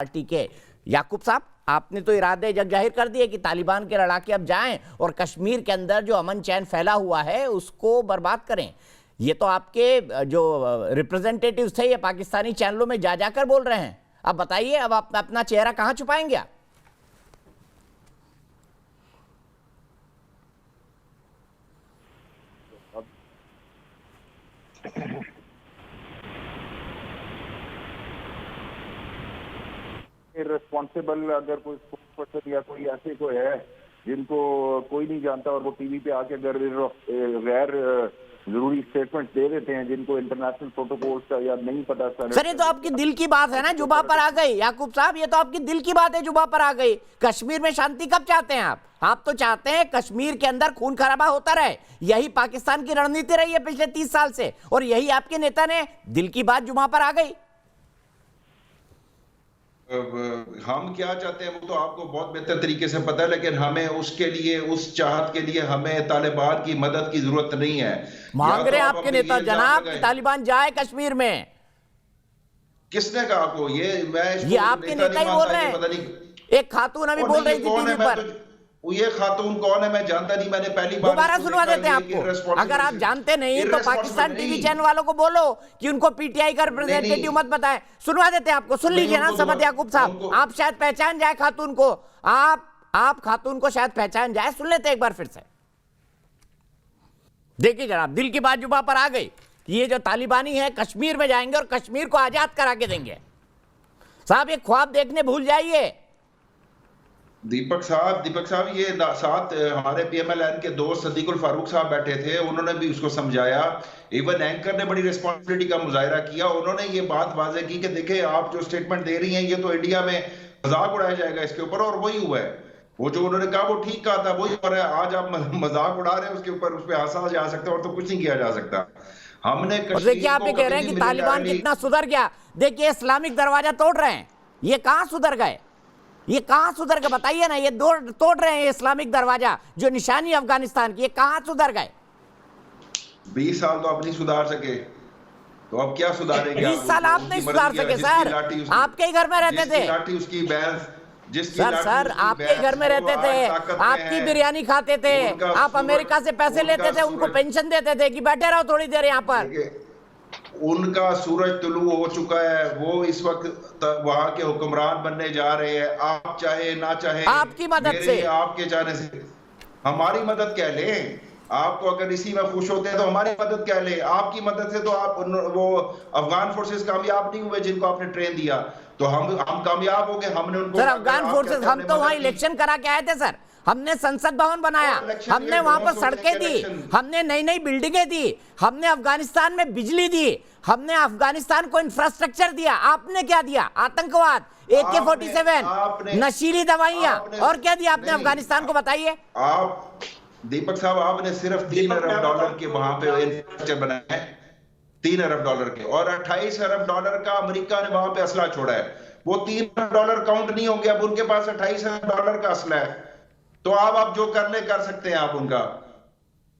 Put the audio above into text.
Party के याकूब साहब, आपने तो इरादे जग जाहिर कर दिए कि तालिबान के लड़ाके अब जाएं और कश्मीर के अंदर जो अमन चैन फैला हुआ है उसको बर्बाद करें। ये तो आपके जो रिप्रेजेंटेटिव थे ये पाकिस्तानी चैनलों में जा जाकर बोल रहे हैं। अब बताइए, अब आप अपना चेहरा कहां छुपाएंगे आप? रिस्पॉन्सिबल अगर कोई पर्सन या कोई ऐसे कोई है जिनको कोई नहीं जानता और वो टीवी पे आके अगर गैर जरूरी स्टेटमेंट दे देते हैं जिनको इंटरनेशनल प्रोटोकॉल्स का या नहीं पता सर, ये तो आपकी दिल की बात है ना, जुबा पर आ गई। याकूब साहब, ये तो आपकी दिल की बात है, जुबा पर आ गई। कश्मीर में शांति कब चाहते हैं आप? आप तो चाहते हैं कश्मीर के अंदर खून खराबा होता रहे। यही पाकिस्तान की रणनीति रही है पिछले 30 साल से, और यही आपके नेता ने दिल की बात जुबा पर आ गई। हम क्या चाहते हैं वो तो आपको बहुत बेहतर तरीके से पता है, लेकिन हमें उसके लिए, उस चाहत के लिए हमें तालिबान की मदद की जरूरत नहीं है। मांग रहे आपके नेता जनाब कि तालिबान जाए कश्मीर में। किसने कहा आपको? ये आपके नेता ही बोल रहे हैं। एक खातून अभी बोल रही थी टीवी पर। ये खातून कौन है मैं जानता नहीं, मैंने पहली बार दोबारा सुनवा देते हैं आपको। अगर आप जानते नहीं तो पाकिस्तान टीवी चैनल वालों को बोलो कि उनको पीटीआई का रिप्रेजेंटेटिव मत बताएं। सुनवा देते हैं आपको। सुन लीजिए ना समद याकूब साहब, आप शायद पहचान जाए खातून को। आप खातून को शायद पहचान जाए। सुन लेते एक बार फिर से। देखिए जनाब, दिल की बात जुबा पर आ गई। ये जो तालिबानी है कश्मीर में जाएंगे और कश्मीर को आजाद करा के देंगे। साहब, ये ख्वाब देखने भूल जाइए। दीपक साहब ये साथ हमारे पीएमएलएन के दोस्त सदीकुल फारूक साहब बैठे थे, उन्होंने भी उसको समझाया। इवन एंकर ने बड़ी रिस्पॉन्सिबिलिटी का मुजाहिरा किया। उन्होंने ये बात वाज़ेह की कि देखिए आप जो स्टेटमेंट दे रही हैं ये तो इंडिया में मजाक उड़ाया जाएगा इसके ऊपर, और वही हुआ है। वो जो उन्होंने कहा वो ठीक कहा था, वही हो रहा है। आज आप मजाक उड़ा रहे हैं उसके ऊपर, उस पर हंसा जा सकता है और तो कुछ नहीं किया जा सकता। हमने देखिए, आप ये कह रहे हैं कि तालिबान कितना सुधर गया। देखिए, इस्लामिक दरवाजा तोड़ रहे हैं। ये कहां सुधर गए? ये कहां सुधर गए बताइए ना। ये तोड़ रहे हैं इस्लामिक दरवाजा, जो निशानी अफगानिस्तान की। ये कहां सुधर गए? 20 साल तो आप नहीं सुधार सके, तो अब क्या सुधारेंगे? 20 साल आप नहीं सुधार सके सर। आपके ही घर में रहते थे। उसकी बैलेंस सर आपके घर में रहते थे, आपकी बिरयानी खाते थे, आप अमेरिका से पैसे लेते थे, उनको पेंशन देते थे कि बैठे रहो थोड़ी देर यहाँ पर। उनका सूरज तुलू हो चुका है, वो इस वक्त वहां के हुक्मरान बनने जा रहे हैं। आप चाहे ना चाहे, आपकी मदद से, आपके जाने से हमारी मदद क्या लें? आप तो अगर इसी में खुश होते हैं तो हमारी मदद क्या ले? आपकी मदद से तो आप वो अफगान फोर्सेस कामयाब नहीं हुए जिनको आपने ट्रेन दिया, तो हम कामयाब हो गए। हमने उनको, सर अफगान फोर्सेस, हम तो वहां इलेक्शन करा के आए थे सर। हमने संसद भवन बनाया, हमने वहां पर सड़कें दी, हमने नई नई बिल्डिंगें दी, हमने अफगानिस्तान में बिजली दी, हमने अफगानिस्तान को इंफ्रास्ट्रक्चर दिया। आपने क्या दिया? आतंकवाद, AK-47, नशीली दवाइयां, और क्या दिया आपने अफगानिस्तान को? बताइए आप। दीपक साहब, आपने सिर्फ $3 अरब के वहां पे इंफ्रास्ट्रक्चर बनाए, $3 अरब के, और $28 अरब का अमेरिका ने वहां पे असला छोड़ा है। वो $3 अरब काउंट नहीं होंगे, अब उनके पास $28 अरब का असला है। तो आप जो कर सकते हैं आप उनका।